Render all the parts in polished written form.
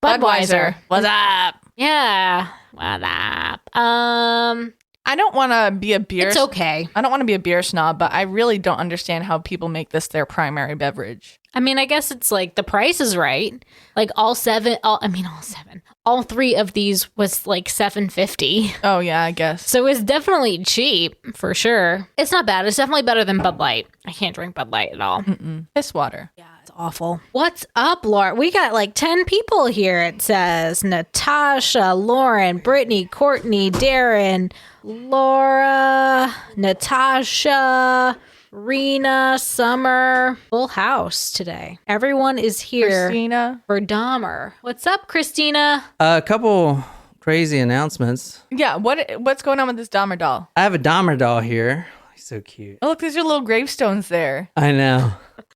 Budweiser. What's up? Yeah. What up? I don't want to be a beer. It's okay. I don't want to be a beer snob, but I really don't understand how people make this their primary beverage. I mean, I guess it's like the price is right. Like all seven. All three of these was like $7.50. Oh yeah, I guess. So it's definitely cheap for sure. It's not bad. It's definitely better than Bud Light. I can't drink Bud Light at all. Piss water. Yeah, it's awful. What's up, Laura? We got like 10 people here. It says Natasha, Lauren, Brittany, Courtney, Darren, Laura, Natasha, Rena, Summer. Full house today. Everyone is here. Christina. For Dahmer. What's up, Christina? A couple crazy announcements. Yeah, what's going on with this Dahmer doll? I have a Dahmer doll here. He's so cute. Oh, look, there's your little gravestones there. I know.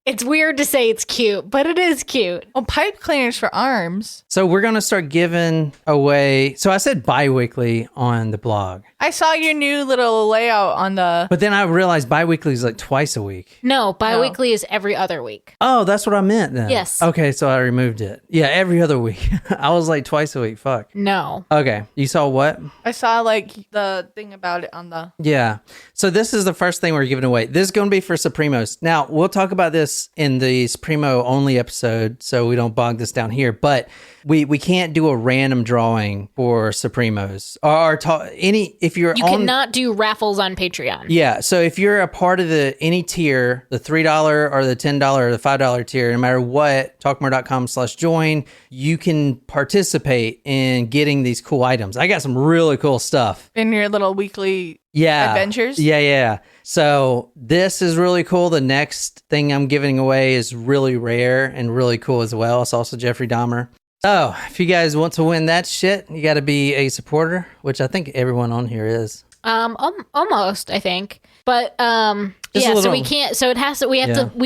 It's weird to say it's cute, but it is cute. Oh, pipe cleaners for arms. So we're going to start giving away. So I said bi-weekly on the blog. I saw your new little layout on the... But then I realized bi-weekly is like twice a week. No, bi-weekly is every other week. Oh, that's what I meant then. Yes. Okay, so I removed it. Yeah, every other week. I was like twice a week. Fuck. No. Okay. You saw what? I saw like the thing about it on the... Yeah. So this is the first thing we're giving away. This is going to be for Supremos. Now, we'll talk about this in the Supremo only episode, so we don't bog this down here. But we can't do a random drawing for Supremos. If you're You cannot do raffles on Patreon. Yeah. So if you're a part of any tier, the $3 or the $10 or the $5 tier, no matter what, talkmore.com/join, you can participate in getting these cool items. I got some really cool stuff. In your little weekly adventures? Yeah. So this is really cool. The next thing I'm giving away is really rare and really cool as well. It's also Jeffrey Dahmer. Oh, if you guys want to win that shit, you got to be a supporter, which I think everyone on here is. Almost, I think. But so we can't. So it has to. We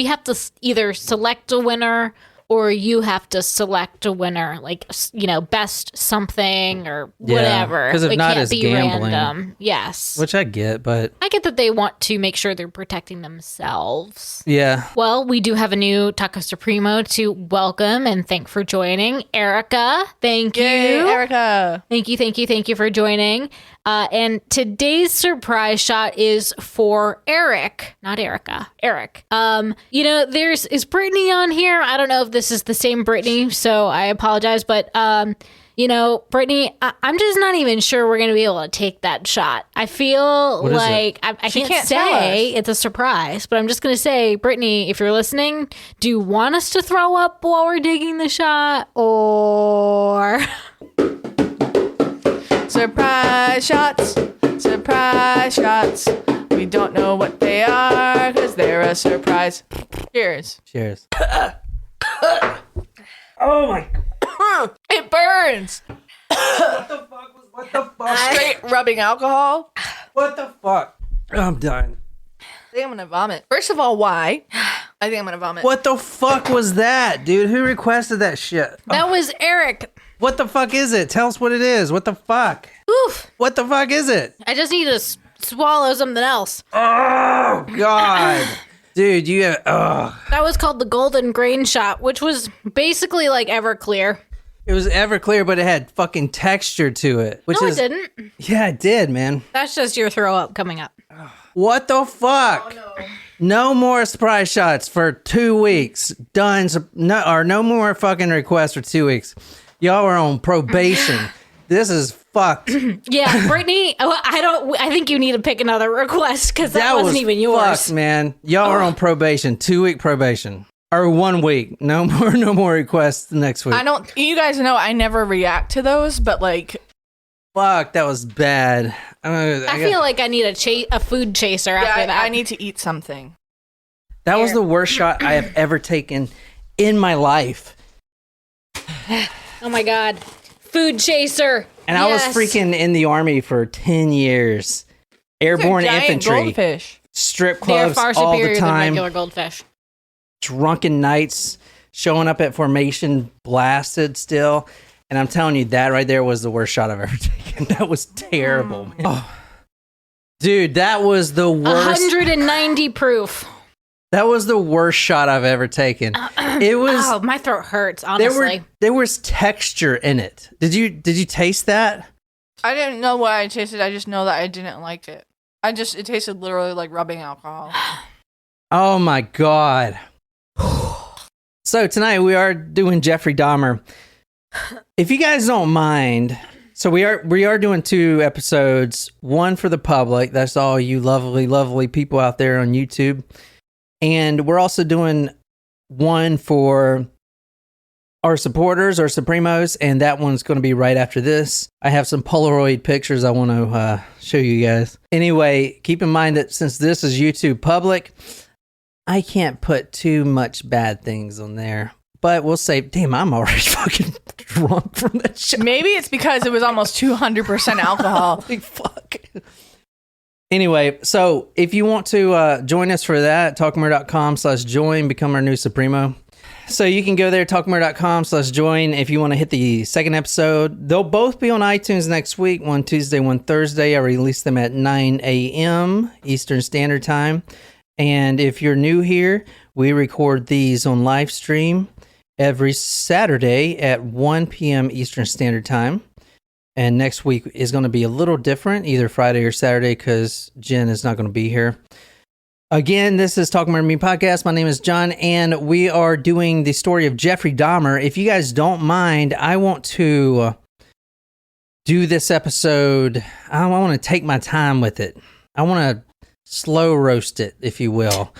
have to either select a winner, or you have to select a winner, like, best something or whatever. Because if it not, can't it's be gambling. random. Yes. Which I get, but I get that they want to make sure they're protecting themselves. Yeah. Well, we do have a new Taco Supremo to welcome and thank for joining. Erica, thank you. Yay, Erica. Thank you for joining. And today's surprise shot is for Eric, not Erica. Eric. Is Brittany on here? I don't know if this is the same Brittany, so I apologize. But, Brittany, I'm just not even sure we're going to be able to take that shot. I feel like I can't say it's a surprise, but I'm just going to say, Brittany, if you're listening, do you want us to throw up while we're taking the shot, or... Surprise shots, surprise shots. We don't know what they are because they're a surprise. Cheers. Cheers. Oh my God. It burns. What the fuck? Straight rubbing alcohol. What the fuck? I'm done. I think I'm going to vomit. First of all, why? I think I'm going to vomit. What the fuck was that, dude? Who requested that shit? That was Eric. What the fuck is it? Tell us what it is. What the fuck? Oof. What the fuck is it? I just need to swallow something else. Oh, God. Dude, That was called the Golden Grain Shot, which was basically like Everclear. It was Everclear, but it had fucking texture to it. It didn't. Yeah, it did, man. That's just your throw up coming up. What the fuck? Oh, no. No more surprise shots for 2 weeks. Done. No more fucking requests for 2 weeks. Y'all are on probation. This is fucked. Yeah, Brittany, I think you need to pick another request because that wasn't even yours. Fucked, man. Y'all are on probation. 2 week probation. Or 1 week. No more requests next week. You guys know I never react to those, but like. Fuck, that was bad. I feel like I need a food chaser after that. I need to eat something. That was the worst shot I have ever taken in my life. Oh my God. Food chaser. And I was freaking in the Army for 10 years. Airborne infantry. Goldfish. Strip They're clubs far all superior the than time. regular goldfish. Drunken nights. Showing up at formation blasted still. And I'm telling you, that right there was the worst shot I've ever taken. That was terrible, man. Oh. Dude, that was the worst. 190 proof. That was the worst shot I've ever taken. It was. Oh, my throat hurts. Honestly, there was texture in it. Did you taste that? I didn't know what I tasted. I just know that I didn't like it. It tasted literally like rubbing alcohol. Oh my God. So tonight we are doing Jeffrey Dahmer. If you guys don't mind, so we are doing 2 episodes, one for the public. That's all you lovely, lovely people out there on YouTube. And we're also doing one for our supporters, our Supremos, and that one's going to be right after this. I have some Polaroid pictures I want to show you guys. Anyway, keep in mind that since this is YouTube public, I can't put too much bad things on there. But we'll say, damn, I'm already fucking drunk from that shit. Maybe it's because it was almost 200% alcohol. Holy fuck. Anyway, so if you want to join us for that, talkmore.com/join, become our new Supremo. So you can go there, talkmore.com/join. If you want to hit the second episode, they'll both be on iTunes next week, one Tuesday, one Thursday. I release them at 9 a.m. Eastern Standard Time. And if you're new here, we record these on live stream every Saturday at 1 p.m. Eastern Standard Time. And next week is going to be a little different, either Friday or Saturday, because Jen is not going to be here. Again, this is Talking Murder Me Podcast. My name is John, and we are doing the story of Jeffrey Dahmer. If you guys don't mind, I want to do this episode. I want to take my time with it. I want to slow roast it, if you will.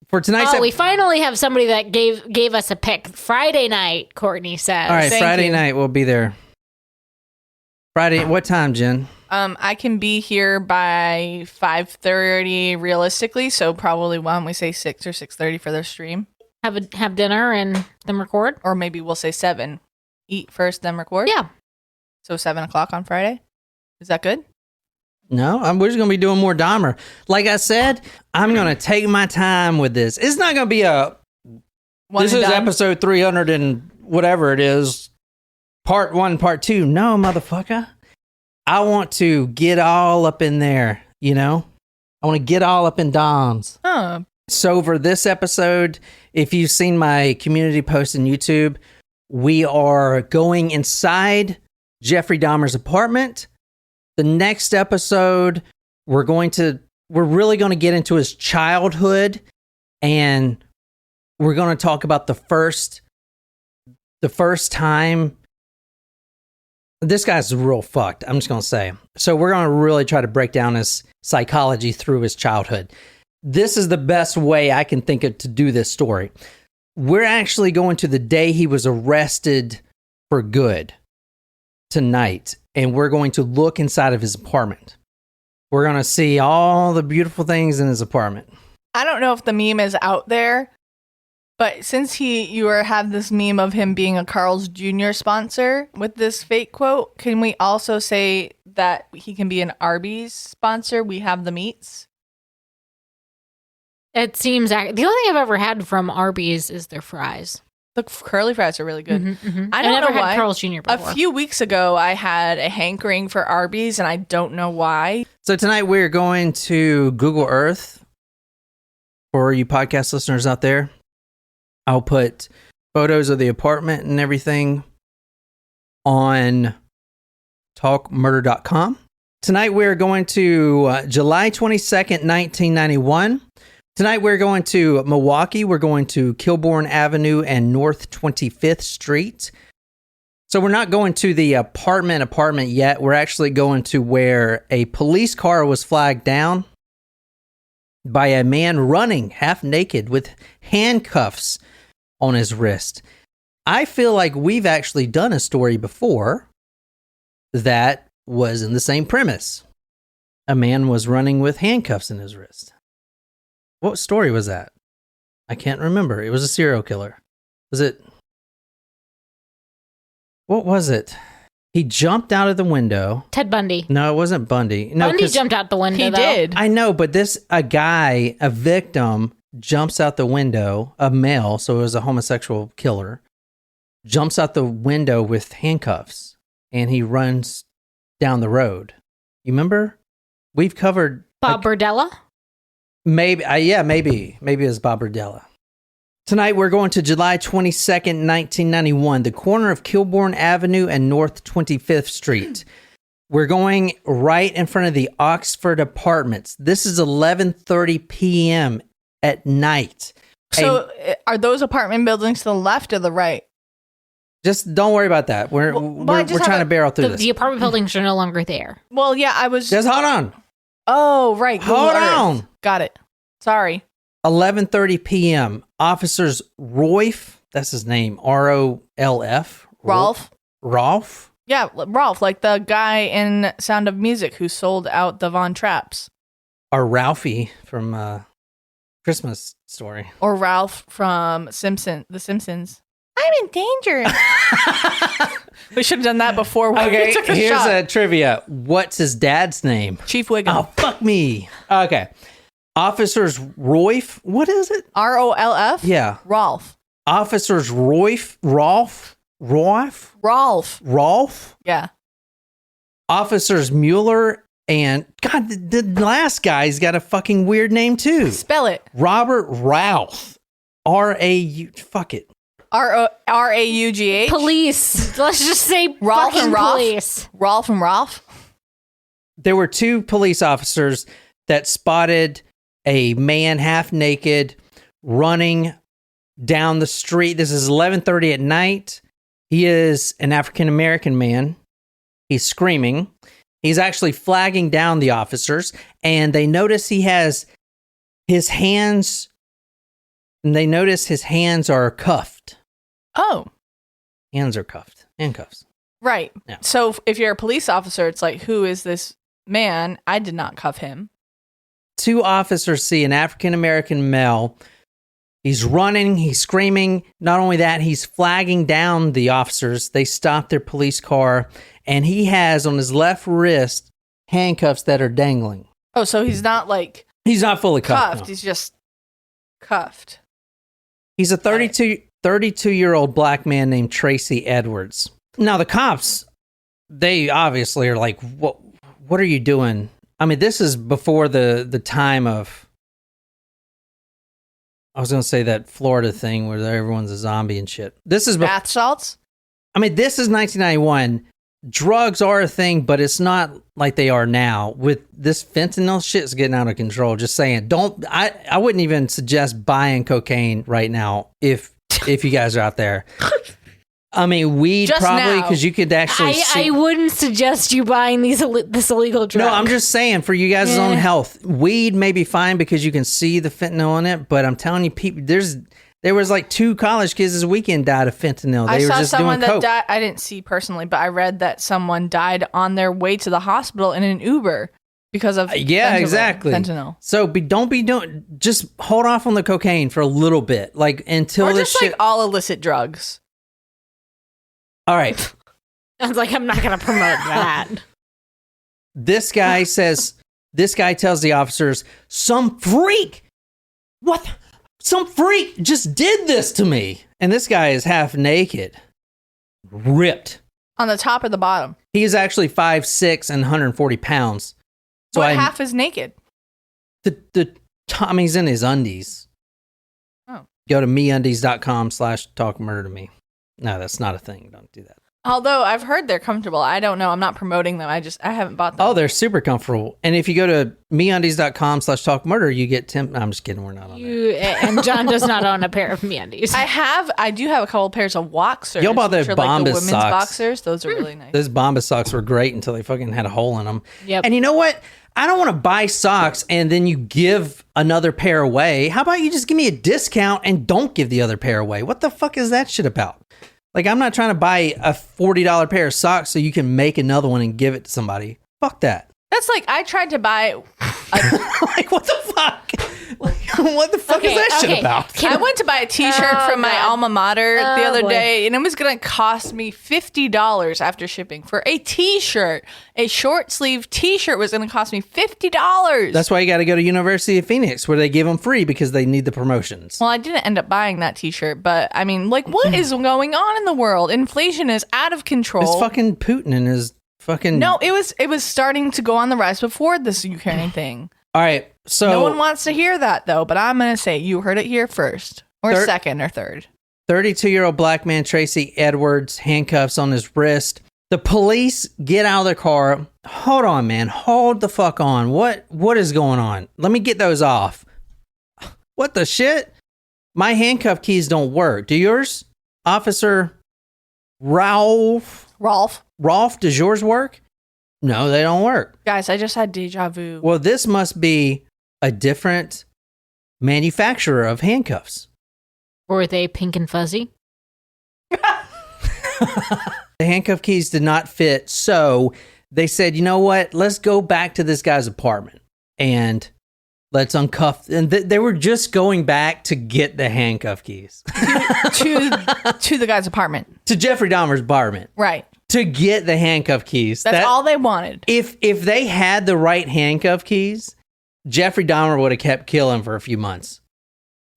For tonight's we finally have somebody that gave us a pick. Friday night, Courtney says. All right, Thank Friday you. night we'll be there. Friday, what time, Jen? I can be here by 5:30 realistically, so probably why don't we say 6 or 6:30 for their stream? Have dinner and then record? Or maybe we'll say 7. Eat first, then record? Yeah. So 7 o'clock on Friday? Is that good? No, we're just going to be doing more Dahmer. Like I said, I'm going to take my time with this. It's not going to be this is episode 300 and whatever it is, part 1, part 2. No, motherfucker. I want to get all up in there, you know? I want to get all up in Doms. Oh. So for this episode, if you've seen my community post on YouTube, we are going inside Jeffrey Dahmer's apartment. The next episode, we're really going to get into his childhood, and we're going to talk about the first time. This guy's real fucked, I'm just going to say. So we're going to really try to break down his psychology through his childhood. This is the best way I can think of to do this story. We're actually going to the day he was arrested for good tonight, and we're going to look inside of his apartment. We're going to see all the beautiful things in his apartment. I don't know if the meme is out there, but since you have this meme of him being a Carl's Jr. sponsor with this fake quote, can we also say that he can be an Arby's sponsor? We have the meats. It seems the only thing I've ever had from Arby's is their fries. The curly fries are really good. Mm-hmm, mm-hmm. I don't never know why. had Carl's Jr. before. A few weeks ago, I had a hankering for Arby's, and I don't know why. So tonight we're going to Google Earth. For you podcast listeners out there, I'll put photos of the apartment and everything on talkmurder.com. Tonight we're going to July 22nd, 1991. Tonight we're going to Milwaukee. We're going to Kilbourne Avenue and North 25th Street. So we're not going to the apartment yet. We're actually going to where a police car was flagged down by a man running half naked with handcuffs on his wrist. I feel like we've actually done a story before that was in the same premise. A man was running with handcuffs in his wrist. What story was that? I can't remember. It was a serial killer. Was it? What was it? He jumped out of the window. Ted Bundy. No, it wasn't Bundy. No, Bundy jumped out the window. He did. I know, but a victim jumps out the window, a male, so it was a homosexual killer, jumps out the window with handcuffs, and he runs down the road. You remember? We've covered... Bob Berdella? Maybe it was Bob Berdella. Tonight we're going to July 22nd, 1991, the corner of Kilbourne Avenue and North 25th Street. We're going right in front of the Oxford Apartments. This is 11:30 p.m. at night. So are those apartment buildings to the left or the right? Just don't worry about that. We're trying to barrel through this. The apartment buildings are no longer there. Well, yeah, I was... Just hold on. Oh, right. Hold on. Got it. Sorry. 11:30 p.m. Officers Rolf, that's his name, R-O-L-F. Rolf? Yeah, Rolf, like the guy in Sound of Music who sold out the Von Trapps. Or Ralphie from Christmas Story. Or Ralph from The Simpsons. I'm in danger. We should have done that before we took the here's shot. a trivia. What's his dad's name? Chief Wiggum. Oh, fuck me. Okay. Officers Rolf. What is it? R-O-L-F? Yeah. Rolf. Officers Rolf. Yeah. Officers Mueller and... God, the last guy's got a fucking weird name too. Spell it. Robert Ralph. R-A-U... Fuck it. R-A-U-G-H? Police. Let's just say Rolf fucking and Rolf? police. Rolf and Rolf? There were two police officers that spotted a man half naked running down the street. This is 11:30 at night. He is an African-American man. He's screaming. He's actually flagging down the officers, and they notice he has his hands, and they notice his hands are cuffed. Oh. Hands are cuffed. Handcuffs. Right. Yeah. So if you're a police officer, it's like, who is this man? I did not cuff him. Two officers see an African-American male. He's running, he's screaming. Not only that, he's flagging down the officers. They stop their police car, and he has on his left wrist handcuffs that are dangling. Oh, so he's not like He's not fully cuffed. cuffed. No. He's just cuffed. He's a 32-year-old black man named Tracy Edwards. Now, the cops, they obviously are like, what are you doing? I mean, this is before the time of, I was going to say that Florida thing where everyone's a zombie and shit. This is Bath salts? I mean, this is 1991. Drugs are a thing, but it's not like they are now. With this fentanyl shit is getting out of control. Just saying, I wouldn't even suggest buying cocaine right now if you guys are out there. I mean, weed Just probably, now. because you could actually see. I wouldn't suggest you buying this illegal drug. No, I'm just saying for you guys' own health. Weed may be fine because you can see the fentanyl in it, but I'm telling you, people, there was like 2 college kids this weekend died of fentanyl. They were I saw just someone doing that coke. died. I didn't see personally, but I read that someone died on their way to the hospital in an Uber because of exactly. fentanyl. So don't be doing. Just hold off on the cocaine for a little bit, like until Or this just shit. like all illicit drugs. All right. I was like, I'm not going to promote that. This guy tells the officers, some freak just did this to me. And this guy is half naked, ripped. On the top or the bottom? He is actually 5'6" and 140 pounds. So What half is naked? the Tommy's in his undies. Oh. Go to meundies.com/talkmurdertome. No, that's not a thing. Don't do that. Although I've heard they're comfortable. I don't know. I'm not promoting them. I haven't bought them. Oh, they're super comfortable. And if you go to meundies.com/talkmurder, you get 10. I'm just kidding. We're not on that. And John does not own a pair of MeUndies. I do have a couple pairs of Boxers. Y'all bought the which are like Bombas the women's socks. Boxers. Those are really nice. Those Bombas socks were great until they fucking had a hole in them. Yep. And you know what? I don't want to buy socks and then you give another pair away. How about you just give me a discount and don't give the other pair away? What the fuck is that shit about? Like, I'm not trying to buy a $40 pair of socks so you can make another one and give it to somebody. Fuck that. That's like, I tried to buy... Like, what the fuck? Like, what the fuck is that shit about? I went to buy a t-shirt from my alma mater the other day, and it was going to cost me $50 after shipping for a t-shirt. A short sleeve t-shirt was going to cost me $50. That's why you got to go to University of Phoenix, where they give them free because they need the promotions. Well, I didn't end up buying that t-shirt, but I mean, like, what is going on in the world? Inflation is out of control. It's fucking Putin and his fucking... No, it was starting to go on the rise before this Ukraine thing. All right. So no one wants to hear that, though, but I'm going to say you heard it here first, or second or third. 32-year-old black man Tracy Edwards, handcuffs on his wrist. The police get out of their car. Hold on, man. Hold the fuck on. What is going on? Let me get those off. What the shit? My handcuff keys don't work. Do yours? Officer Rolf, does yours work? No, they don't work. Guys, I just had deja vu. Well, this must be a different manufacturer of handcuffs. Or are they pink and fuzzy? The handcuff keys did not fit, so they said, you know what? Let's go back to this guy's apartment and let's uncuff. And they were just going back to get the handcuff keys. to the guy's apartment. To Jeffrey Dahmer's apartment. Right. To get the handcuff keys. That's all they wanted. If they had the right handcuff keys, Jeffrey Dahmer would have kept killing for a few months.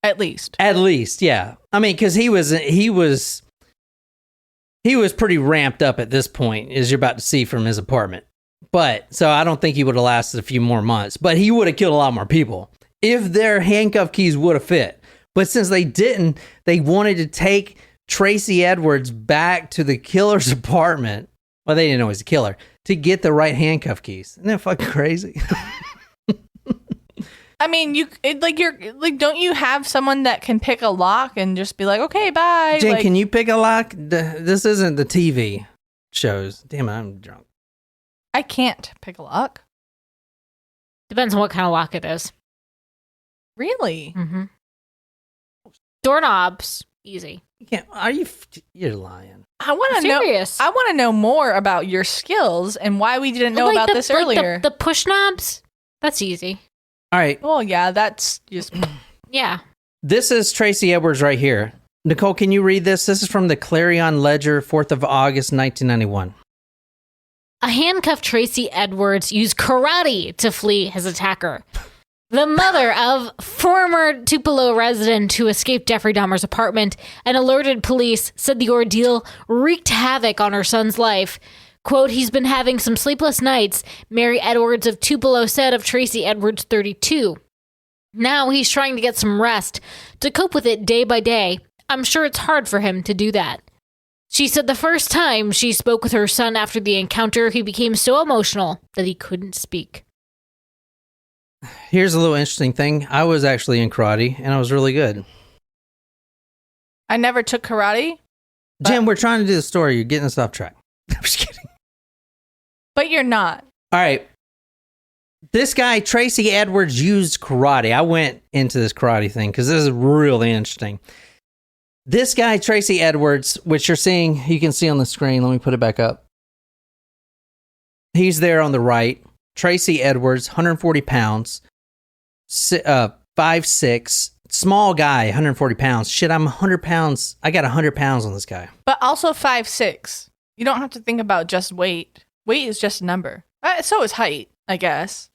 At least, yeah. I mean, because he was pretty ramped up at this point, as you're about to see from his apartment. But so I don't think he would have lasted a few more months. But he would have killed a lot more people if their handcuff keys would have fit. But since they didn't, they wanted to take Tracy Edwards back to the killer's apartment. Well, they didn't know he was a killer, to get the right handcuff keys. Isn't that fucking crazy? I mean, don't you have someone that can pick a lock and just be like, okay, bye? Jen, can you pick a lock? This isn't the TV shows. Damn it, I'm drunk. I can't pick a lock. Depends on what kind of lock it is. Really? Mm-hmm. Doorknobs, easy. You're lying. I want to know. I want to know more about your skills and why we didn't know about this earlier. The push knobs, that's easy. All right. Well, yeah, that's just... Yeah. This is Tracy Edwards right here. Nicole, can you read this? This is from the Clarion Ledger, 4th of August, 1991. A handcuffed Tracy Edwards used karate to flee his attacker. The mother of former Tupelo resident who escaped Jeffrey Dahmer's apartment and alerted police said the ordeal wreaked havoc on her son's life. Quote, he's been having some sleepless nights, Mary Edwards of Tupelo said of Tracy Edwards, 32. Now he's trying to get some rest to cope with it day by day. I'm sure it's hard for him to do that. She said the first time she spoke with her son after the encounter, he became so emotional that he couldn't speak. Here's a little interesting thing. I was actually in karate, and I was really good. I never took karate. Jim, we're trying to do the story. You're getting us off track. I'm just kidding. But you're not. All right. This guy, Tracy Edwards, used karate. I went into this karate thing because this is really interesting. This guy, Tracy Edwards, which you're seeing, you can see on the screen. Let me put it back up. He's there on the right. Tracy Edwards, 140 pounds, 5'6", small guy, 140 pounds. Shit, I'm 100 pounds. I got 100 pounds on this guy. But also 5'6". You don't have to think about just weight. Weight is just a number. So is height, I guess.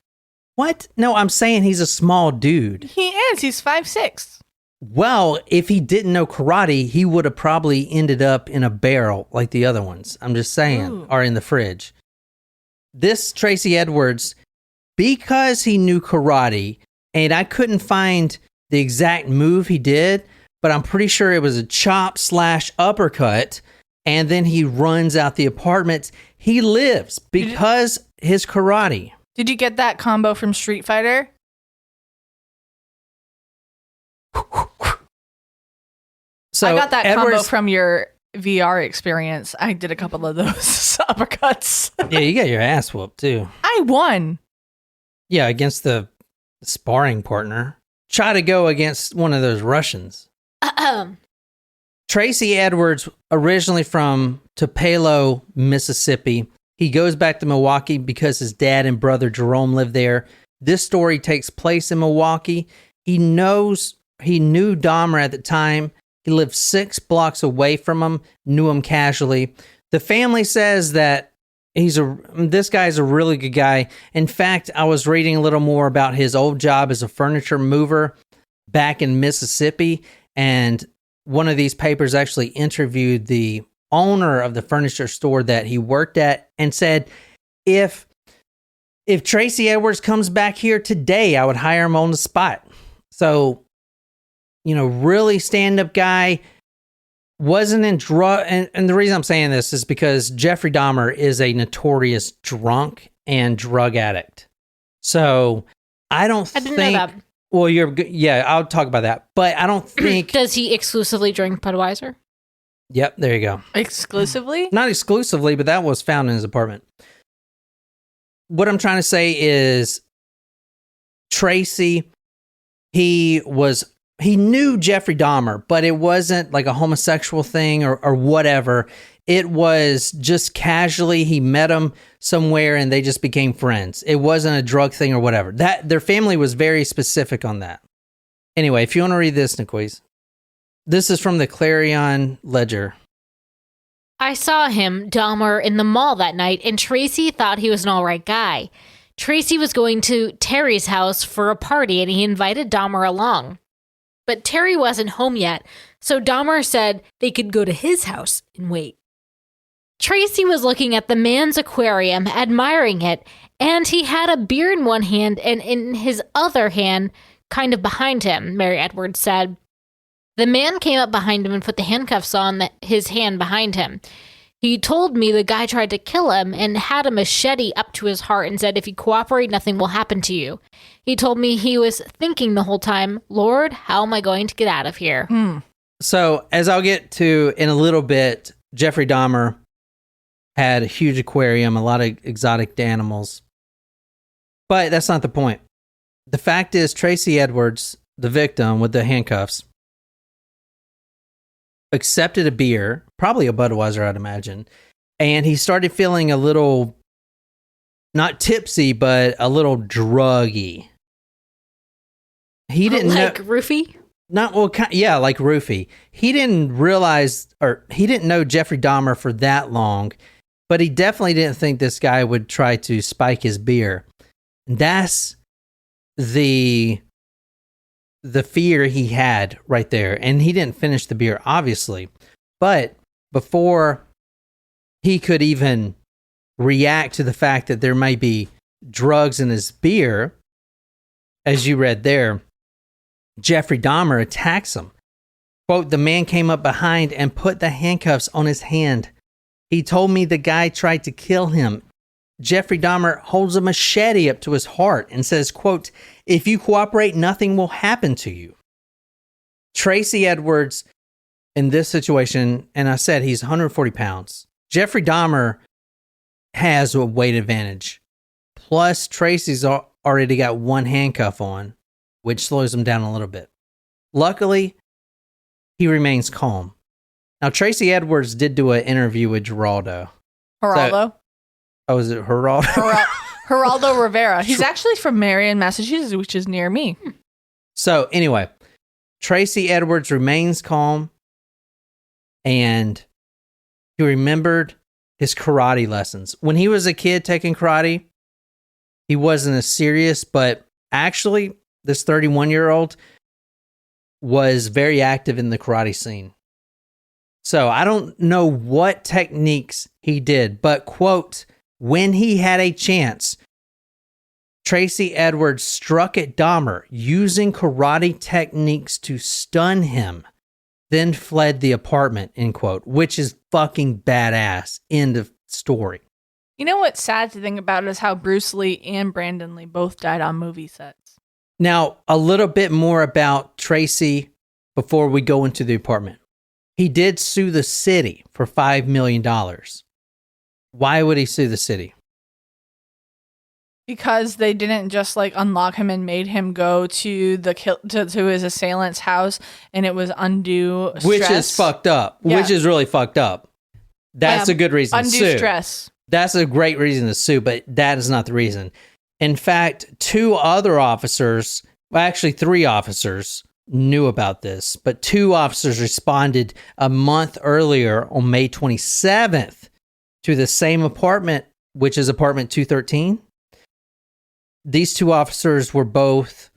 What? No, I'm saying he's a small dude. He is. He's 5'6". Well, if he didn't know karate, he would have probably ended up in a barrel like the other ones. I'm just saying, Ooh. Or in the fridge. This Tracy Edwards, because he knew karate, and I couldn't find the exact move he did, but I'm pretty sure it was a chop / uppercut, and then he runs out the apartment. He lives because his karate. Did you get that combo from Street Fighter? So I got that Edwards, combo from your VR experience. I did a couple of those uppercuts. Yeah, you got your ass whooped too. I won. Yeah, against the sparring partner. Try to go against one of those Russians. Tracy Edwards, originally from Tupelo, Mississippi. He goes back to Milwaukee because his dad and brother Jerome live there. This story takes place in Milwaukee. He knew Dahmer at the time. He lived 6 blocks away from him, knew him casually. The family says that this guy's a really good guy. In fact, I was reading a little more about his old job as a furniture mover back in Mississippi, and one of these papers actually interviewed the owner of the furniture store that he worked at and said if if Tracy Edwards comes back here today, I would hire him on the spot. So, really stand-up guy, wasn't in drug. And the reason I'm saying this is because Jeffrey Dahmer is a notorious drunk and drug addict. So I didn't know that. Well, I'll talk about that. But I don't think. Does he exclusively drink Budweiser? Yep, there you go. Exclusively? Not exclusively, but that was found in his apartment. What I'm trying to say is Tracy, he knew Jeffrey Dahmer, but it wasn't like a homosexual thing or whatever. It was just casually, he met him somewhere and they just became friends. It wasn't a drug thing or whatever. Their family was very specific on that. Anyway, if you want to read this, Nicoise. This is from the Clarion Ledger. I saw him, Dahmer, in the mall that night, and Tracy thought he was an all right guy. Tracy was going to Terry's house for a party, and he invited Dahmer along. But Terry wasn't home yet, so Dahmer said they could go to his house and wait. Tracy was looking at the man's aquarium, admiring it, and he had a beer in one hand and in his other hand, kind of behind him, Mary Edwards said. The man came up behind him and put the handcuffs on his hand behind him. He told me the guy tried to kill him and had a machete up to his heart and said, if you cooperate, nothing will happen to you. He told me he was thinking the whole time, Lord, how am I going to get out of here? So, as I'll get to in a little bit, Jeffrey Dahmer had a huge aquarium, a lot of exotic animals. But that's not the point. The fact is, Tracy Edwards, the victim with the handcuffs, accepted a beer, probably a Budweiser, I'd imagine, and he started feeling a little, not tipsy, but a little druggy. He didn't like know, roofie? Not well, yeah, like roofie. He didn't realize, or he didn't know Jeffrey Dahmer for that long, but he definitely didn't think this guy would try to spike his beer. That's the fear he had right there. And he didn't finish the beer, obviously. But before he could even react to the fact that there might be drugs in his beer, as you read there, Jeffrey Dahmer attacks him. Quote, the man came up behind and put the handcuffs on his hand. He told me the guy tried to kill him. Jeffrey Dahmer holds a machete up to his heart and says, quote, if you cooperate, nothing will happen to you. Tracy Edwards, in this situation, and I said he's 140 pounds. Jeffrey Dahmer has a weight advantage. Plus, Tracy's already got one handcuff on, which slows him down a little bit. Luckily, he remains calm. Now, Tracy Edwards did do an interview with Geraldo. Oh, is it Geraldo? Geraldo Rivera. He's actually from Marion, Massachusetts, which is near me. So anyway, Tracy Edwards remains calm, and he remembered his karate lessons. When he was a kid taking karate, he wasn't as serious, but actually, this 31-year-old was very active in the karate scene. So I don't know what techniques he did, but quote, when he had a chance, Tracy Edwards struck at Dahmer using karate techniques to stun him, then fled the apartment, end quote, which is fucking badass. End of story. You know what's sad to think about is how Bruce Lee and Brandon Lee both died on movie sets. Now, a little bit more about Tracy before we go into the apartment. He did sue the city for $5 million. Why would he sue the city? Because they didn't just like unlock him and made him go to to his assailant's house, and it was undue stress. Which is fucked up. Yeah. Which is really fucked up. That's a good reason to sue. Undue stress. That's a great reason to sue, but that is not the reason. In fact, two other officers, well, actually 3 officers knew about this, but 2 officers responded a month earlier on May 27th to the same apartment, which is apartment 213. These 2 officers were both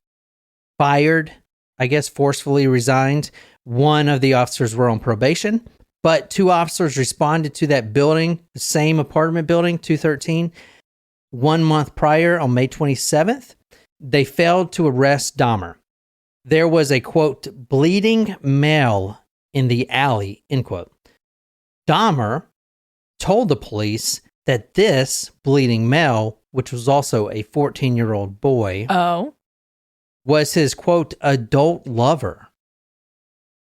fired, I guess forcefully resigned. One of the officers were on probation, but 2 officers responded to that building, the same apartment building, 213, 1 month prior, on May 27th, they failed to arrest Dahmer. There was a, quote, bleeding male in the alley, end quote. Dahmer told the police that this bleeding male, which was also a 14-year-old boy, was his, quote, adult lover.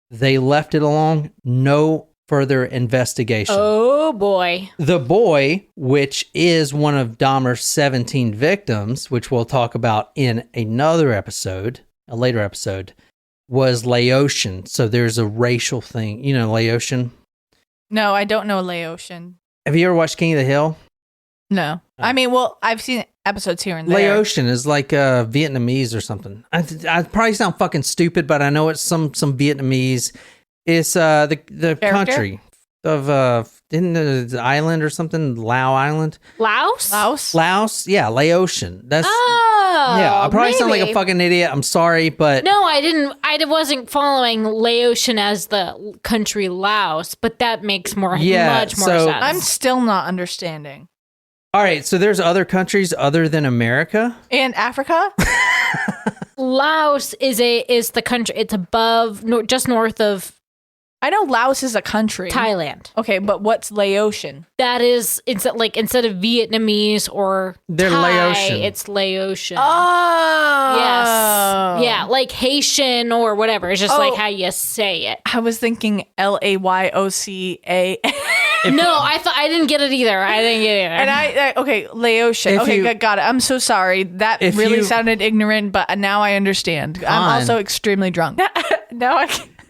They left it alone. No further investigation. Oh, boy. The boy, which is one of Dahmer's 17 victims, which we'll talk about in another episode, a later episode, was Laotian. So there's a racial thing. You know Laotian? No, I don't know Laotian. Have you ever watched King of the Hill? No. I mean, well, I've seen episodes here and there. Laotian is like Vietnamese or something. I probably sound fucking stupid, but I know it's some Vietnamese. It's the country of in the island or something, Lao Island. Laos? Yeah, Laotian. That's I probably sound like a fucking idiot. I'm sorry, but no, I didn't. I wasn't following Laotian as the country Laos, but that makes much more sense. I'm still not understanding. All right, so there's other countries other than America and Africa. Laos is the country. It's above, just north of. I know Laos is a country. Thailand. Okay, but what's Laotian? That is, it's like instead of Vietnamese or they're Thai, Laotian. it's Laotian. Oh. Yes. Yeah, like Haitian or whatever. It's just like how you say it. I was thinking Laoca. No, I didn't get it either. And okay, Laotian. Okay, got it. I'm so sorry. That really sounded ignorant, but now I understand. I'm also extremely drunk. Now I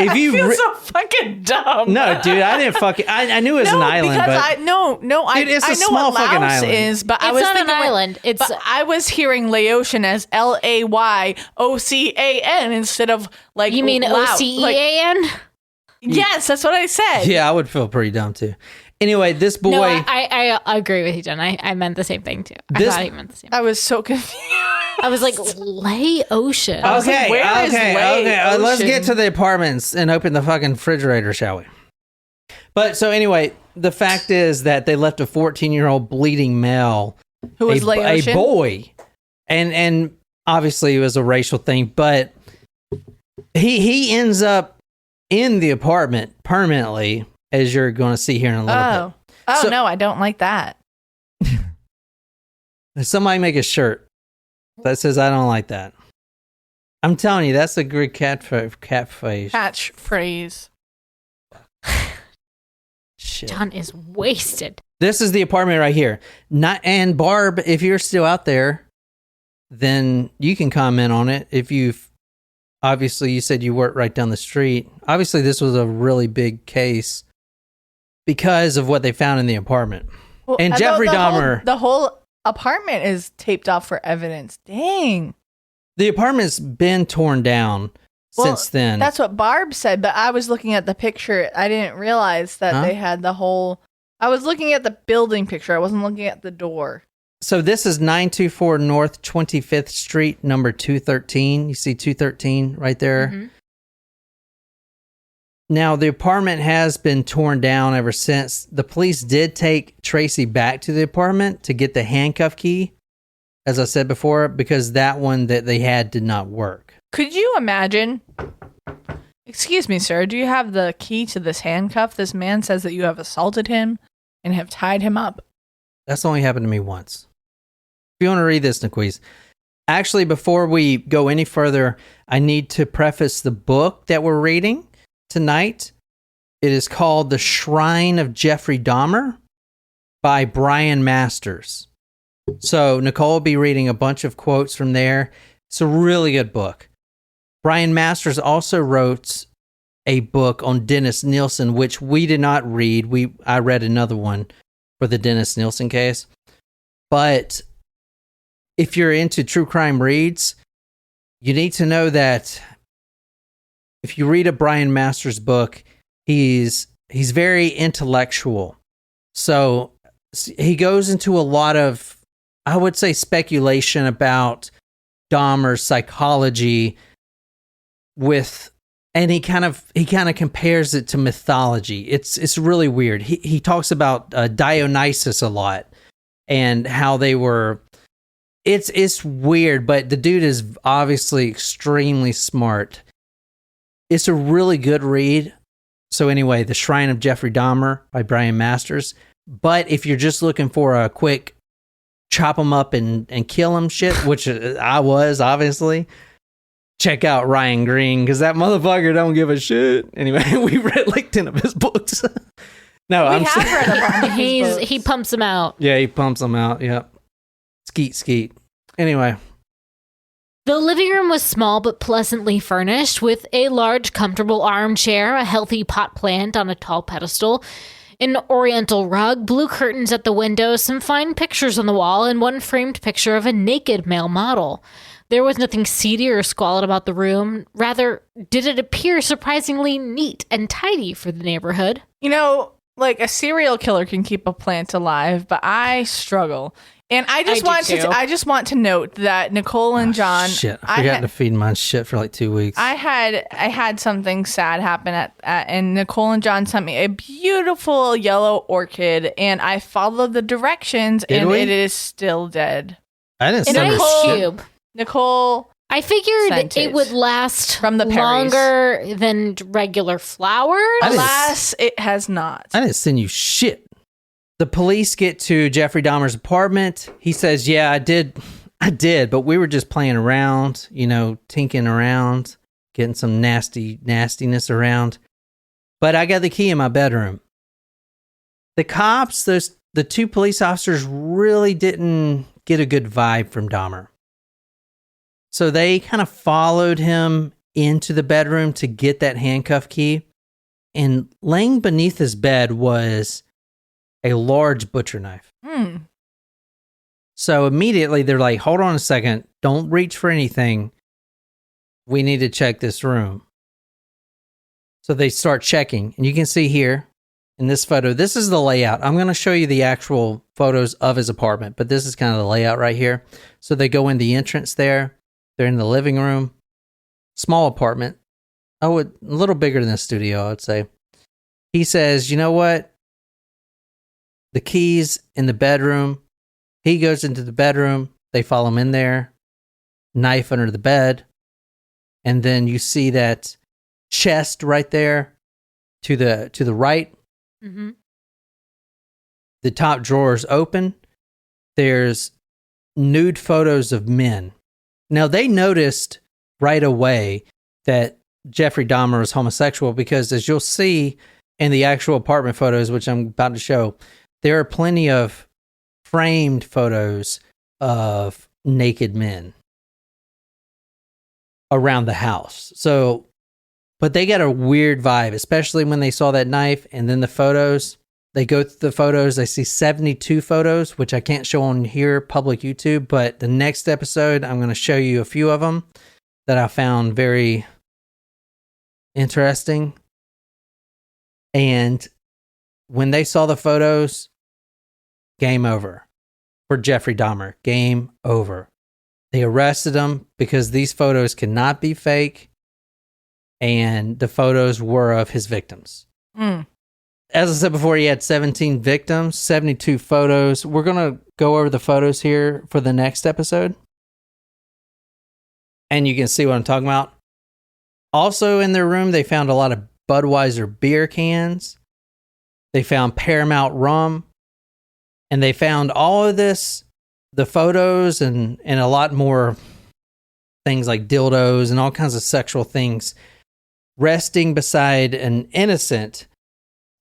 feel so fucking dumb. No, dude, I didn't fucking. I knew it was an island, but I know small what fucking Laos island. is, but I it's was not thinking an island. But I was hearing Laotian as Layocan instead of like. You mean OCEAN? Yes, that's what I said. Yeah, I would feel pretty dumb too. Anyway, this boy. No, I agree with you, Jen. I meant the same thing too. I thought he meant the same. I was so confused. I was like, Laotian. Okay, okay. Let's get to the apartments and open the fucking refrigerator, shall we? But so anyway, the fact is that they left a 14-year-old bleeding male, who was Laotian, a boy, and obviously it was a racial thing, but he ends up in the apartment permanently, as you're going to see here in a little bit. Oh, no, I don't like that. Somebody make a shirt that says, I don't like that. I'm telling you, that's a good catchphrase. Shit. John is wasted. This is the apartment right here. And Barb, if you're still out there, then you can comment on it. If obviously you said you worked right down the street. Obviously this was a really big case because of what they found in the apartment. Well, and Jeffrey Dahmer. The whole apartment is taped off for evidence. Dang. The apartment's been torn down since then. That's what Barb said, but I was looking at the picture. I didn't realize that they had the whole. I was looking at the building picture. I wasn't looking at the door. So this is 924 North 25th Street, number 213. You see 213 right there? Mm-hmm. Now, the apartment has been torn down ever since. The police did take Tracy back to the apartment to get the handcuff key, as I said before, because that one that they had did not work. Could you imagine? Excuse me, sir. Do you have the key to this handcuff? This man says that you have assaulted him and have tied him up. That's only happened to me once. If you want to read this, Niquiz. Actually, before we go any further, I need to preface the book that we're reading tonight. It is called The Shrine of Jeffrey Dahmer by Brian Masters. So Nicole will be reading a bunch of quotes from there. It's a really good book. Brian Masters also wrote a book on Dennis Nielsen, which we did not read. I read another one for the Dennis Nielsen case. But if you're into true crime reads, you need to know that if you read a Brian Masters book, he's very intellectual. So he goes into a lot of, I would say, speculation about Dahmer's psychology and he kind of compares it to mythology. It's really weird. He talks about Dionysus a lot and how they were. It's weird, but the dude is obviously extremely smart. It's a really good read. So anyway, The Shrine of Jeffrey Dahmer by Brian Masters. But if you're just looking for a quick chop him up and kill him shit, which I was, obviously, check out Ryan Green, because that motherfucker don't give a shit. Anyway, we read like 10 of his books. No, We have read a bunch of his books. He pumps them out. Yeah, he pumps them out. Yep. Skeet. Anyway. The living room was small but pleasantly furnished, with a large, comfortable armchair, a healthy pot plant on a tall pedestal, an oriental rug, blue curtains at the window, some fine pictures on the wall, and one framed picture of a naked male model. There was nothing seedy or squalid about the room. Rather, did it appear surprisingly neat and tidy for the neighborhood. You know, like a serial killer can keep a plant alive, but I struggle. And I just want to note that Nicole and John. Shit, I forgot to feed mine shit for like 2 weeks. I had something sad happen and Nicole and John sent me a beautiful yellow orchid, and I followed the directions, and it is still dead. I didn't An send her ice shit. cube. Nicole, I figured sent it would last from the Perrys. longer than regular flowers. Alas, it has not. I didn't send you shit. The police get to Jeffrey Dahmer's apartment. He says, yeah, I did, but we were just playing around, tinkering around, getting some nastiness around. But I got the key in my bedroom. The cops, the two police officers really didn't get a good vibe from Dahmer. So they kind of followed him into the bedroom to get that handcuff key. And laying beneath his bed was a large butcher knife. So immediately they're like, hold on a second. Don't reach for anything. We need to check this room. So they start checking. And you can see here in this photo, this is the layout. I'm going to show you the actual photos of his apartment, but this is kind of the layout right here. So they go in the entrance there. They're in the living room. Small apartment. Oh, a little bigger than the studio, I'd say. He says, you know what? The keys in the bedroom. He goes into the bedroom. They follow him in there. Knife under the bed. And then you see that chest right there to the right. Mm-hmm. The top drawer is open. There's nude photos of men. Now, they noticed right away that Jeffrey Dahmer was homosexual because, as you'll see in the actual apartment photos, which I'm about to show, there are plenty of framed photos of naked men around the house. So, but they got a weird vibe, especially when they saw that knife and then the photos. They go through the photos. They see 72 photos, which I can't show on here, public YouTube. But the next episode, I'm going to show you a few of them that I found very interesting. And when they saw the photos, game over for Jeffrey Dahmer. Game over. They arrested him because these photos cannot be fake, and the photos were of his victims. As I said before, he had 17 victims, 72 photos. We're going to go over the photos here for the next episode, and you can see what I'm talking about. Also in their room, they found a lot of Budweiser beer cans. They found Paramount rum. And they found all of this, the photos and a lot more things like dildos and all kinds of sexual things, resting beside an innocent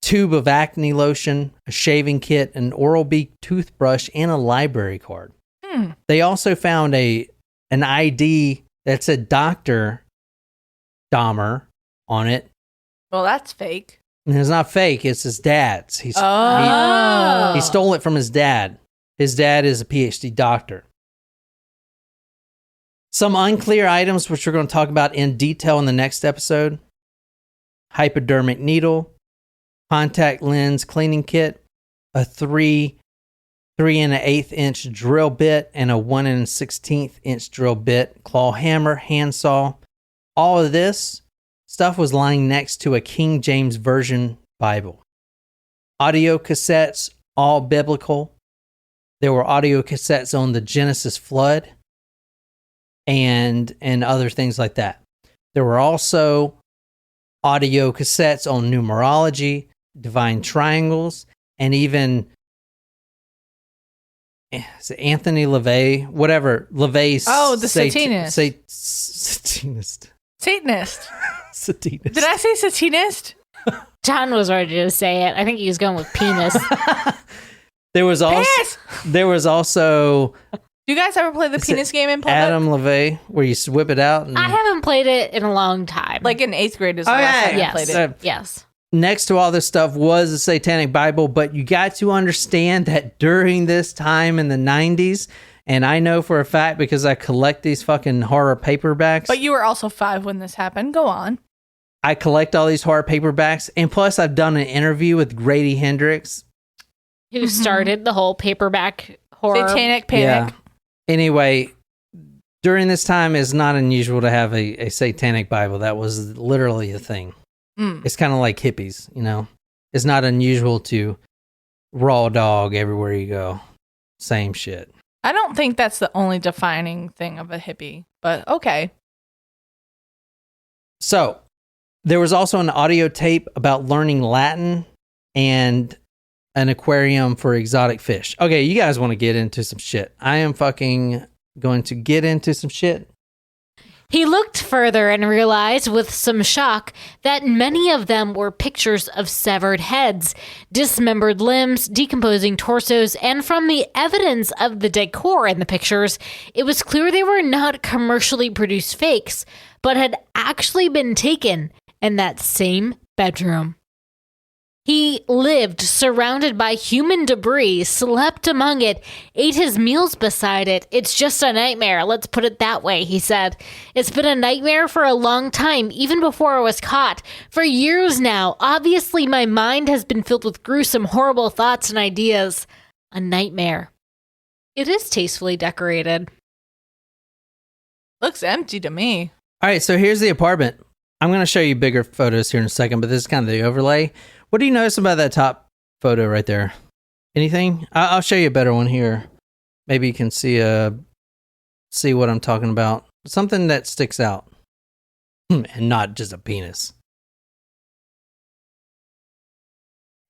tube of acne lotion, a shaving kit, an Oral-B toothbrush, and a library card. They also found an ID that said Dr. Dahmer on it. Well, that's fake. And it's not fake, it's his dad's. He stole it from his dad. His dad is a PhD doctor. Some unclear items, which we're going to talk about in detail in the next episode. Hypodermic needle, contact lens cleaning kit, a 3 1/8 inch drill bit, and a 1 1/16 inch drill bit, claw hammer, handsaw. All of this stuff was lying next to a King James Version Bible. Audio cassettes, all biblical. There were audio cassettes on the Genesis flood and other things like that. There were also audio cassettes on numerology, divine triangles, and even Anthony LaVey, whatever. LaVey's. Oh, the Satanist. Satanist. Satanist. Satanist. Did I say Satanist? John was ready to say it. I think he was going with penis. There was also. Do you guys ever play the penis game in public? Adam LaVey, where you whip it out? And, I haven't played it in a long time. like in 8th grade is the last time I played it. Yes. Next to all this stuff was the Satanic Bible, but you got to understand that during this time in the 90s, and I know for a fact because I collect these fucking horror paperbacks. But you were also 5 when this happened. Go on. I collect all these horror paperbacks, and plus I've done an interview with Grady Hendrix. Who started the whole paperback horror. Satanic Panic. Yeah. Anyway, during this time, it's not unusual to have a Satanic Bible. That was literally a thing. It's kind of like hippies, you know. It's not unusual to raw dog everywhere you go. Same shit. I don't think that's the only defining thing of a hippie, but okay. So, there was also an audio tape about learning Latin and an aquarium for exotic fish. Okay, you guys want to get into some shit. I am fucking going to get into some shit. He looked further and realized with some shock that many of them were pictures of severed heads, dismembered limbs, decomposing torsos, and from the evidence of the decor in the pictures, it was clear they were not commercially produced fakes, but had actually been taken in that same bedroom. He lived surrounded by human debris, slept among it, ate his meals beside it. It's just a nightmare, let's put it that way, he said. It's been a nightmare for a long time, even before I was caught. For years now, obviously my mind has been filled with gruesome, horrible thoughts and ideas. A nightmare. It is tastefully decorated. Looks empty to me. All right, so here's the apartment. I'm going to show you bigger photos here in a second, but this is kind of the overlay. What do you notice about that top photo right there? Anything? I'll show you a better one here. Maybe you can see what I'm talking about. Something that sticks out. And not just a penis.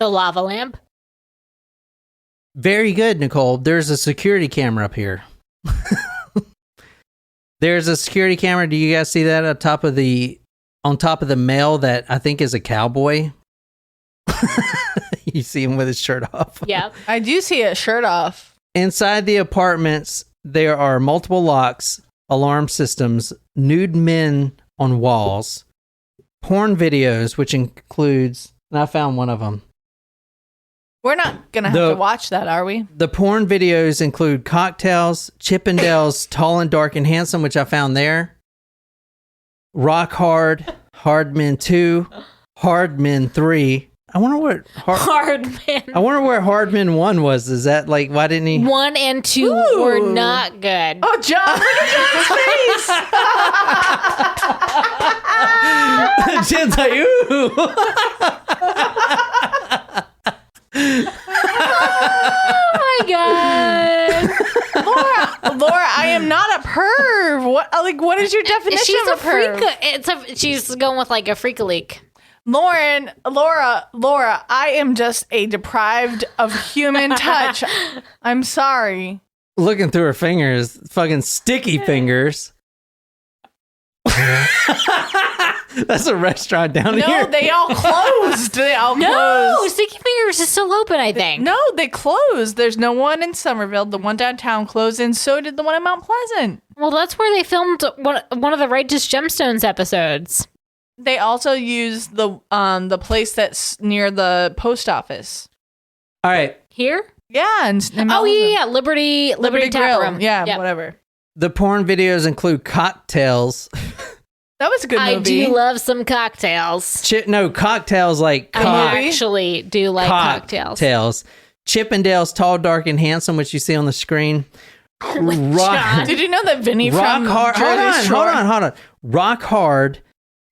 The lava lamp? Very good, Nicole. There's a security camera up here. There's a security camera. Do you guys see that on top of the male that I think is a cowboy? You see him with his shirt off. Yeah. I do see a shirt off. Inside the apartments, there are multiple locks, alarm systems, nude men on walls, porn videos, which includes, and I found one of them. We're not going to have to watch that, are we? The porn videos include Cocktails, Chippendales, Tall and Dark and Handsome, which I found there, Rock Hard, Hard Men 2, Hard Men 3. I wonder what Hard Men. I wonder where Hard Men 1 was. Is that like, why didn't he? 1 and 2 were not good. Oh, John, look at John's face. Jen's like, ooh. Oh my god. Laura, I am not a perv. What is your definition She's of a perv? She's going with like a freak leak. Laura, I am just a deprived of human touch. I'm sorry. Looking through her fingers, fucking sticky fingers. That's a restaurant down here. No, they all closed. No, Sticky Fingers is still open, I think. No, they closed. There's no one in Somerville. The one downtown closed, and so did the one in Mount Pleasant. Well, that's where they filmed one of the Righteous Gemstones episodes. They also used the place that's near the post office. All right. Here? Yeah. In Oh, yeah. Liberty Tap Grill. Room. Yeah, Yep. whatever. The porn videos include Cocktails. That was a good movie. I do love some cocktails. Cocktails like I actually do like cocktails. Chippendales, Tall, Dark, and Handsome, which you see on the screen. John. Did you know that Vinny from Hard? Hold on. Rock Hard,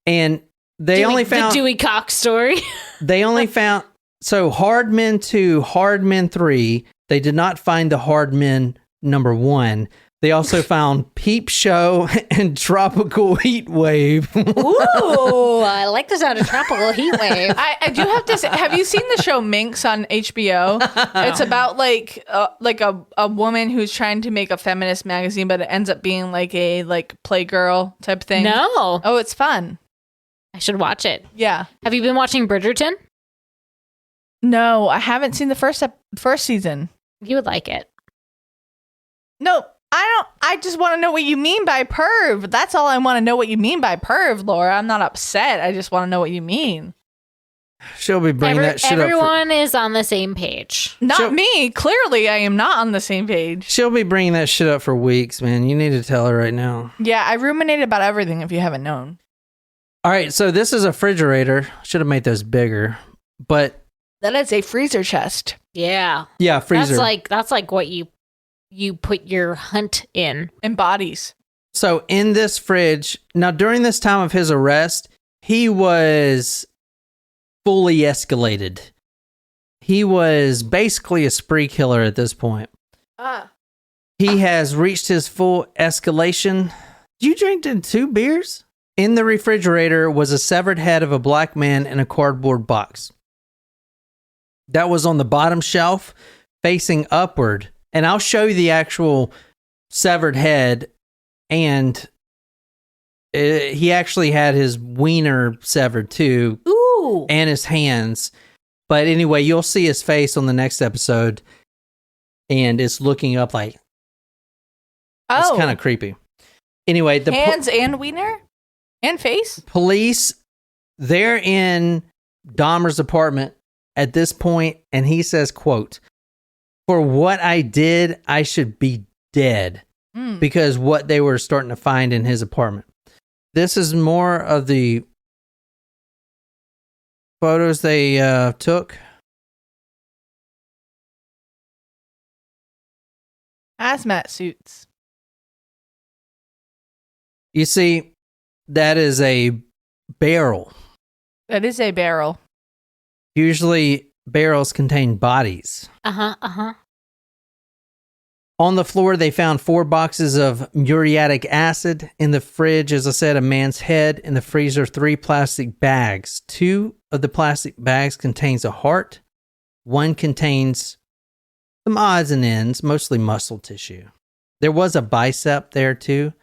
and they only found the Dewey Cox story. They only found Hard Men 2, Hard Men 3, They did not find the hard men number 1. They also found Peep Show and Tropical Heat Wave. Ooh, I like the sound of tropical heat wave. I do have to say, have you seen the show Minx on HBO? It's about like a woman who's trying to make a feminist magazine, but it ends up being like a Playgirl type thing. No. Oh, it's fun. I should watch it. Yeah. Have you been watching Bridgerton? No, I haven't seen the first season. You would like it. No, I don't. I just want to know what you mean by perv. That's all I want to know what you mean by perv, Laura. I'm not upset. I just want to know what you mean. She'll be bringing that shit up. Everyone is on the same page. Not me. Clearly, I am not on the same page. She'll be bringing that shit up for weeks, man. You need to tell her right now. Yeah, I ruminate about everything if you haven't known. All right, so this is a refrigerator. Should have made those bigger, but That is a freezer chest. Yeah. yeah, freezer. That's like what you put your hunt in. And bodies. So in this fridge, now during this time of his arrest, he was fully escalated. He was basically a spree killer at this point. He has reached his full escalation. You drank 2 beers? In the refrigerator was a severed head of a black man in a cardboard box. That was on the bottom shelf, facing upward. And I'll show you the actual severed head. And he actually had his wiener severed too. Ooh. And his hands. But anyway, you'll see his face on the next episode. And it's looking up like... Oh. It's kind of creepy. Anyway, the hands and wiener? And face? Police, they're in Dahmer's apartment at this point, and he says, quote, "For what I did, I should be dead," because what they were starting to find in his apartment. This is more of the photos they took. Hazmat suits. You see, that is a barrel. That is a barrel. Usually, barrels contain bodies. Uh-huh. On the floor, they found 4 boxes of muriatic acid. In the fridge, as I said, a man's head. In the freezer, 3 plastic bags. 2 of the plastic bags contains a heart. 1 contains some odds and ends, mostly muscle tissue. There was a bicep there too.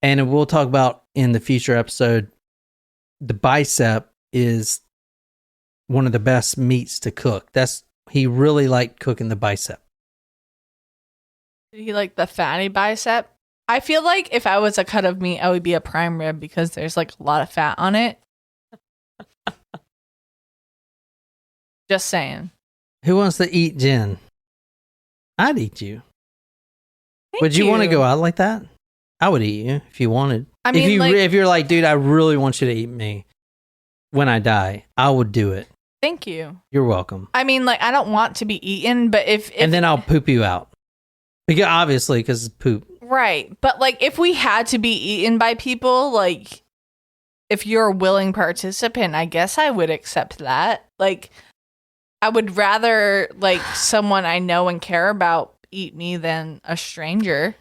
And we'll talk about in the future episode, the bicep is one of the best meats to cook. He really liked cooking the bicep. Did he like the fatty bicep? I feel like if I was a cut of meat, I would be a prime rib because there's like a lot of fat on it. Just saying. Who wants to eat Jen? I'd eat you. Would you want to go out like that? I would eat you if you wanted. I mean, if you're like, dude, I really want you to eat me when I die, I would do it. Thank you. You're welcome. I mean, like, I don't want to be eaten, but if and then I'll poop you out. Because obviously, because it's poop. Right. But like, if we had to be eaten by people, like, if you're a willing participant, I guess I would accept that. Like, I would rather like someone I know and care about eat me than a stranger.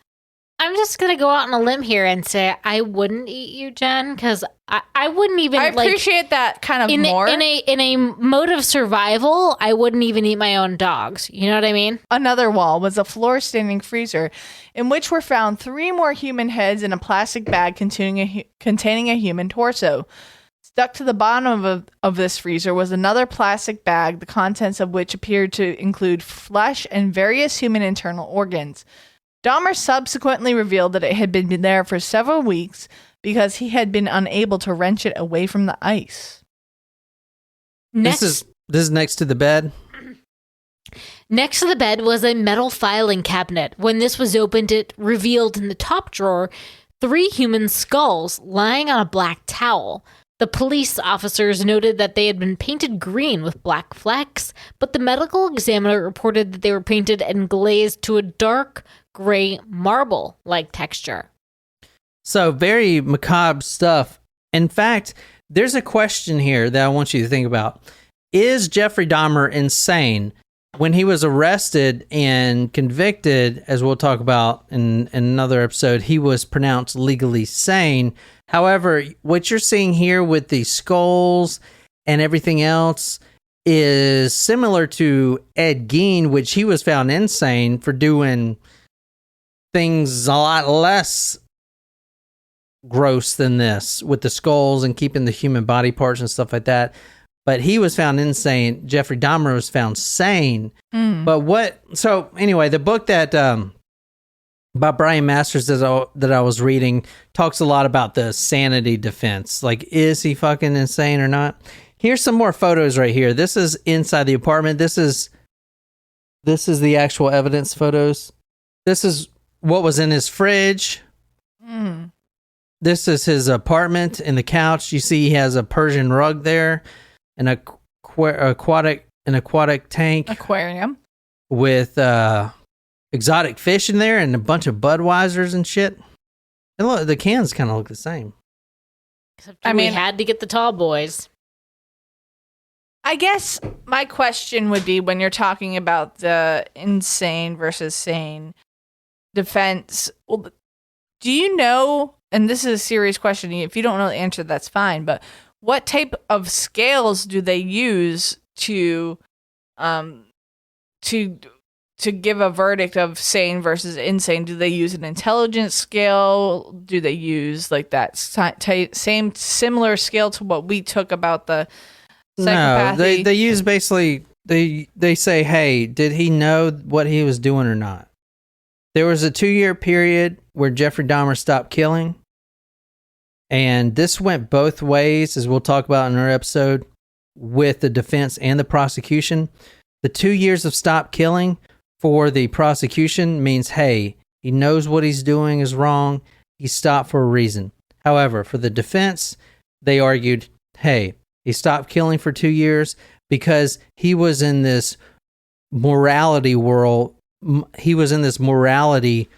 I'm just going to go out on a limb here and say I wouldn't eat you, Jen, because I wouldn't even I appreciate that kind of more. In a mode of survival, I wouldn't even eat my own dogs. You know what I mean? Another wall was a floor-standing freezer in which were found 3 more human heads in a plastic bag containing a human torso. Stuck to the bottom of this freezer was another plastic bag, the contents of which appeared to include flesh and various human internal organs. Dahmer subsequently revealed that it had been there for several weeks because he had been unable to wrench it away from the ice. This is next to the bed. Next to the bed was a metal filing cabinet. When this was opened, it revealed in the top drawer 3 human skulls lying on a black towel. The police officers noted that they had been painted green with black flecks, but the medical examiner reported that they were painted and glazed to a dark gray marble-like texture. So very macabre stuff. In fact, there's a question here that I want you to think about. Is Jeffrey Dahmer insane when he was arrested and convicted, as we'll talk about in another episode, he was pronounced legally sane. However, what you're seeing here with the skulls and everything else is similar to Ed Gein, which he was found insane for doing things a lot less gross than this with the skulls and keeping the human body parts and stuff like that. But he was found insane. Jeffrey Dahmer was found sane. So anyway, the book that about Brian Masters that I was reading talks a lot about the sanity defense. Like, is he fucking insane or not? Here's some more photos right here. This is inside the apartment. This is the actual evidence photos. This is what was in his fridge. This is his apartment and the couch. You see he has a Persian rug there. An aquatic tank Aquarium with exotic fish in there and a bunch of Budweisers and shit. And look, the cans kind of look the same. Except we had to get the tall boys. I guess my question would be, when you're talking about the insane versus sane defense, well, do you know, and this is a serious question, if you don't know the answer, that's fine, but what type of scales do they use to give a verdict of sane versus insane? Do they use an intelligence scale? Do they use like that same similar scale to what we took about the psychopathy? No, they use basically they say, hey, did he know what he was doing or not? There was a 2-year period where Jeffrey Dahmer stopped killing. And this went both ways, as we'll talk about in our episode, with the defense and the prosecution. The 2 years of stop killing for the prosecution means, hey, he knows what he's doing is wrong. He stopped for a reason. However, for the defense, they argued, hey, he stopped killing for 2 years because he was in this morality world. He was in this morality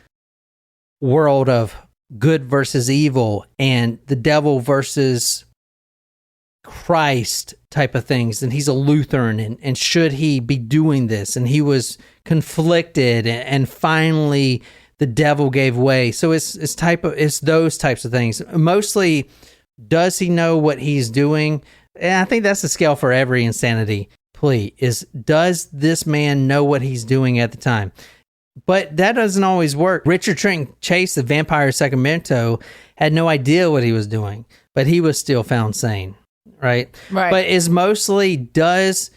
world of good versus evil and the devil versus Christ type of things. And he's a Lutheran, and should he be doing this? And he was conflicted, and finally the devil gave way. So it's those types of things. Mostly, does he know what he's doing? And I think that's the scale for every insanity plea, is does this man know what he's doing at the time? But that doesn't always work. Richard Trenton Chase, the vampire Sacramento, had no idea what he was doing, but he was still found sane, right? But is mostly, does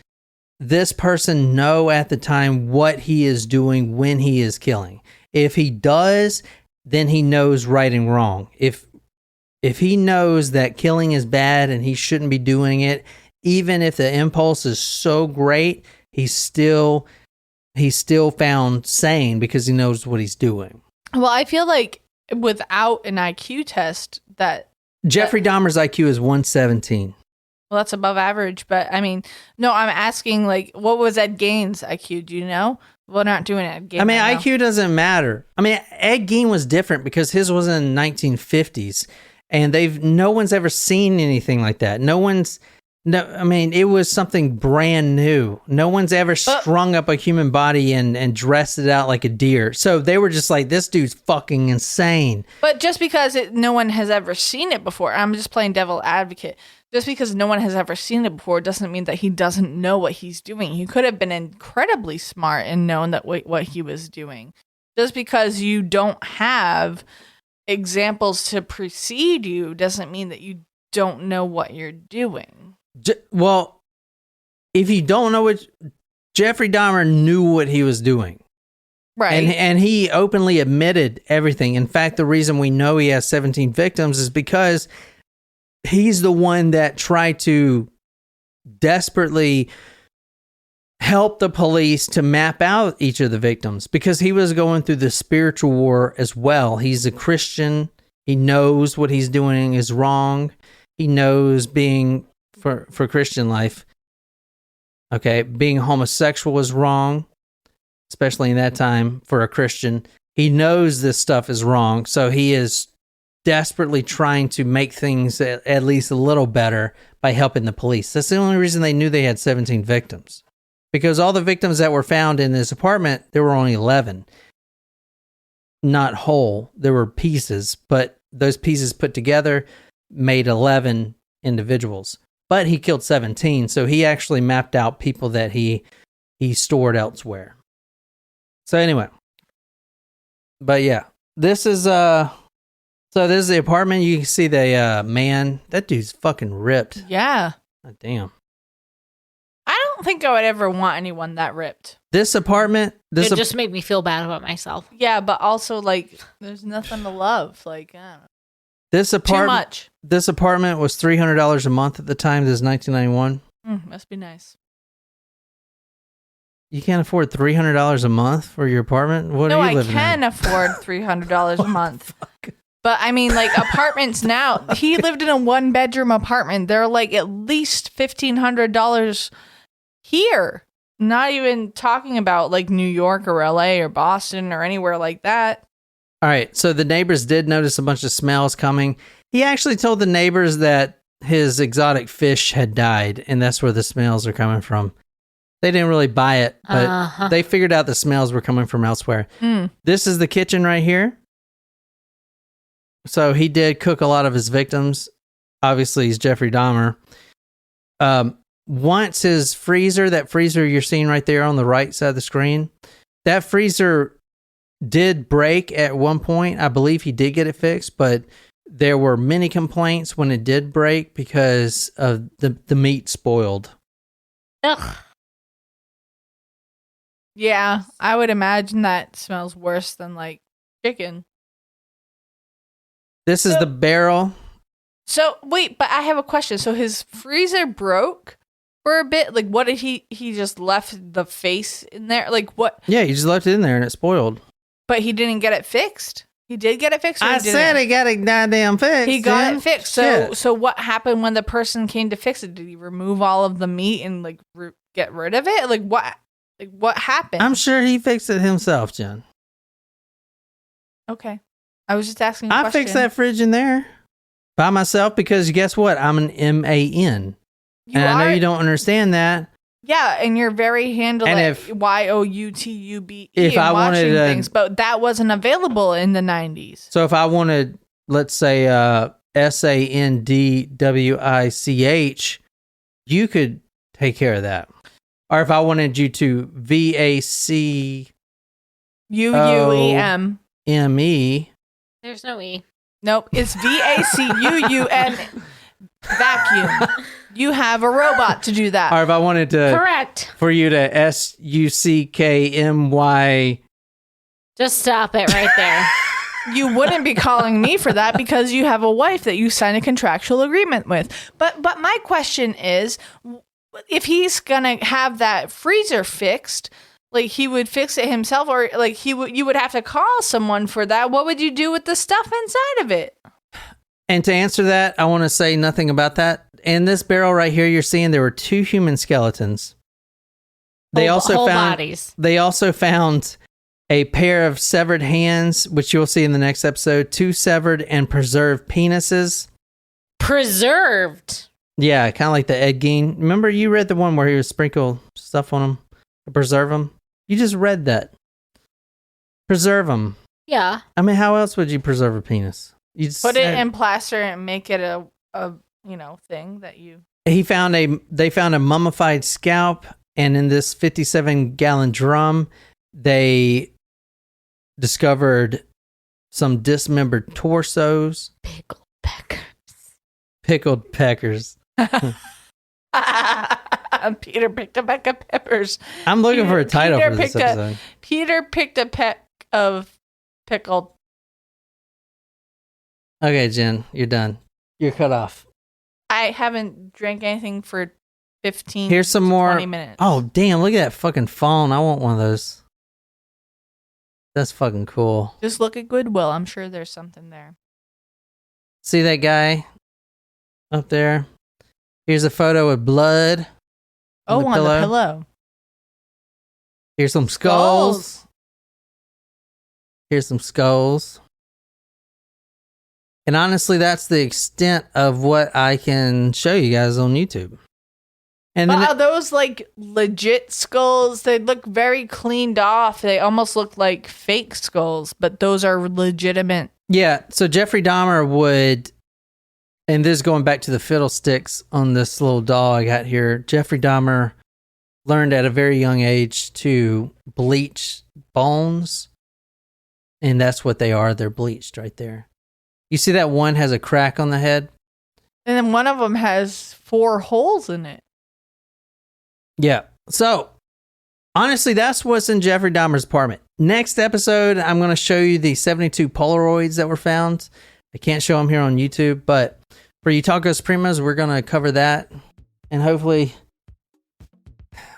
this person know at the time what he is doing when he is killing? If he does, then he knows right and wrong. If he knows that killing is bad and he shouldn't be doing it, even if the impulse is so great, he's still found sane because he knows what he's doing. Well, I feel like without an IQ test, Jeffrey Dahmer's IQ is 117. Well, that's above average, but I mean, no, I'm asking, like, what was Ed Gein's IQ? Do you know? We're not doing Ed Gein. I mean, IQ doesn't matter. I mean, Ed Gein was different because his was in the 1950s, and no one's ever seen anything like that. I mean, it was something brand new. No one's ever strung up a human body and dressed it out like a deer. So they were just like, this dude's fucking insane. But just because no one has ever seen it before, I'm just playing devil advocate. Just because no one has ever seen it before doesn't mean that he doesn't know what he's doing. He could have been incredibly smart and known that what he was doing. Just because you don't have examples to precede you doesn't mean that you don't know what you're doing. Well, if you don't know what, Jeffrey Dahmer knew what he was doing. Right. And he openly admitted everything. In fact, the reason we know he has 17 victims is because he's the one that tried to desperately help the police to map out each of the victims, because he was going through the spiritual war as well. He's a Christian. He knows what he's doing is wrong. He knows being for Christian life, okay, being homosexual is wrong, especially in that time for a Christian. He knows this stuff is wrong, so he is desperately trying to make things at least a little better by helping the police. That's the only reason they knew they had 17 victims. because all the victims that were found in this apartment, there were only 11. Not whole, there were pieces, but those pieces put together made 11 individuals. But he killed 17, so he actually mapped out people that he stored elsewhere. So anyway, but yeah, this is so this is the apartment. You can see the man. That dude's fucking ripped. Yeah. God damn. I don't think I would ever want anyone that ripped. This apartment. It just made me feel bad about myself. Yeah, but also like, there's nothing to love. Like, I don't know. This apartment. Too much. This apartment was $300 a month at the time. This is 1991. Must be nice. You can't afford $300 a month for your apartment? What are you living in? No, I can afford $300 a month. But I mean, like, apartments now, he lived in a 1-bedroom apartment. They're like at least $1,500 here. Not even talking about like New York or LA or Boston or anywhere like that. All right. So the neighbors did notice a bunch of smells coming. He actually told the neighbors that his exotic fish had died, and that's where the smells are coming from. They didn't really buy it, but they figured out the smells were coming from elsewhere. This is the kitchen right here. So he did cook a lot of his victims. Obviously, he's Jeffrey Dahmer. Once his freezer, that freezer you're seeing right there on the right side of the screen, that freezer did break at one point. I believe he did get it fixed, but there were many complaints when it did break because of the meat spoiled. Ugh. Yeah, I would imagine that smells worse than like chicken. This is the barrel. So wait, but I have a question. So his freezer broke for a bit. Like, what did he just left the face in there? Like, what? Yeah, he just left it in there and it spoiled. But he didn't get it fixed. He did get it fixed. I said he got it goddamn fixed. He got it fixed. Shit. So what happened when the person came to fix it? Did he remove all of the meat and like get rid of it? Like what? Like what happened? I'm sure he fixed it himself, Jen. Okay. I was just asking a I question. fixed that fridge in there by myself because guess what? I'm an MAN. And I know you don't understand that. Yeah, and you're very handled And at if- YOUTUBE if I watching wanted a- things, but that wasn't available in the 90s. So if I wanted, let's say, SANDWICH, you could take care of that. Or if I wanted you to VACUUEM, UUEM. There's no E. Nope, it's VACUUN vacuum. You have a robot to do that. or if I wanted to, Correct. for you to SUCKMY. Just stop it right there. You wouldn't be calling me for that because you have a wife that you signed a contractual agreement with. But my question is, if he's gonna have that freezer fixed, like he would fix it himself, or like you would have to call someone for that. What would you do with the stuff inside of it? And to answer that, I want to say nothing about that. In this barrel right here, you're seeing there were 2 human skeletons. They Whole also found bodies. They also found a pair of severed hands, which you'll see in the next episode. 2 severed and preserved penises. Preserved. Yeah, kind of like the Ed Gein. Remember, you read the one where he would sprinkle stuff on them to preserve them. You just read that. Preserve them. Yeah. I mean, how else would you preserve a penis? You just Put it in plaster and make it a thing that you. They found a mummified scalp, and in this 57-gallon drum, they discovered some dismembered torsos. Pickled peckers. Peter picked a peck of peppers. I'm looking for a title for this episode. Peter picked a peck of pickled. Okay, Jen, you're done. You're cut off. I haven't drank anything for 15 Here's some to more. 20 minutes. Oh, damn, look at that fucking phone. I want one of those. That's fucking cool. Just look at Goodwill. I'm sure there's something there. See that guy up there? Here's a photo of blood. On the pillow. Here's some skulls. Here's some skulls. And honestly, that's the extent of what I can show you guys on YouTube. And But then are those like legit skulls? They look very cleaned off. They almost look like fake skulls, but those are legitimate. yeah, so Jeffrey Dahmer would, and this is going back to the fiddlesticks on this little doll I got here. Jeffrey Dahmer learned at a very young age to bleach bones, and that's what they are. They're bleached right there. You see that one has a crack on the head? And then one of them has 4 holes in it. Yeah. So, honestly, that's what's in Jeffrey Dahmer's apartment. Next episode, I'm going to show you the 72 Poloroids that were found. I can't show them here on YouTube, but for you Tacos Primos, we're going to cover that. And hopefully,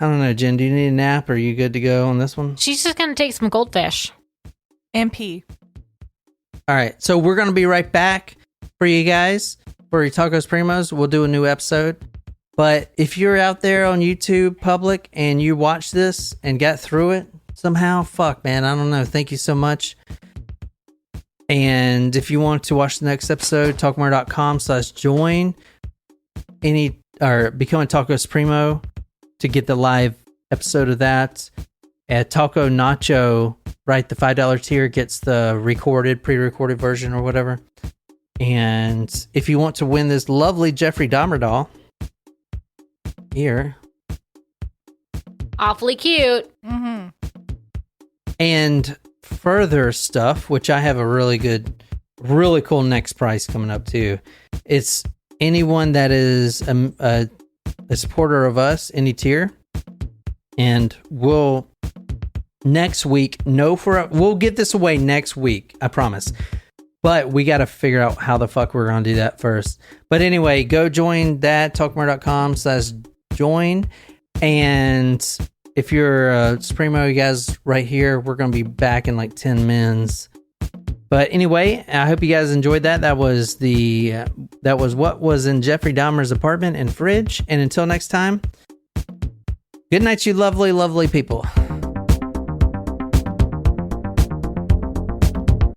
I don't know, Jen, do you need a nap? Or are you good to go on this one? She's just going to take some goldfish. And pee. All right. So, we're going to be right back for you guys. For your Tacos Primos, we'll do a new episode. But if you're out there on YouTube public and you watched this and got through it somehow, fuck, man, I don't know. Thank you so much. And if you want to watch the next episode, talkmore.com/join or become a Tacos Primo to get the live episode of that. At Taco Nacho, right, the $5 tier gets the pre-recorded version or whatever. And if you want to win this lovely Jeffrey Dahmer doll, here. Awfully cute. Mm-hmm. And further stuff, which I have a really cool next price coming up too. It's anyone that is a supporter of us, any tier. And we'll next week, we'll get this away next week, I promise. But we got to figure out how the fuck we're going to do that first. But anyway, go join that, talkmore.com/join. And if you're a Supremo, you guys right here, we're going to be back in like 10 minutes. But anyway, I hope you guys enjoyed that. That was what was in Jeffrey Dahmer's apartment and fridge. And until next time, good night, you lovely, lovely people.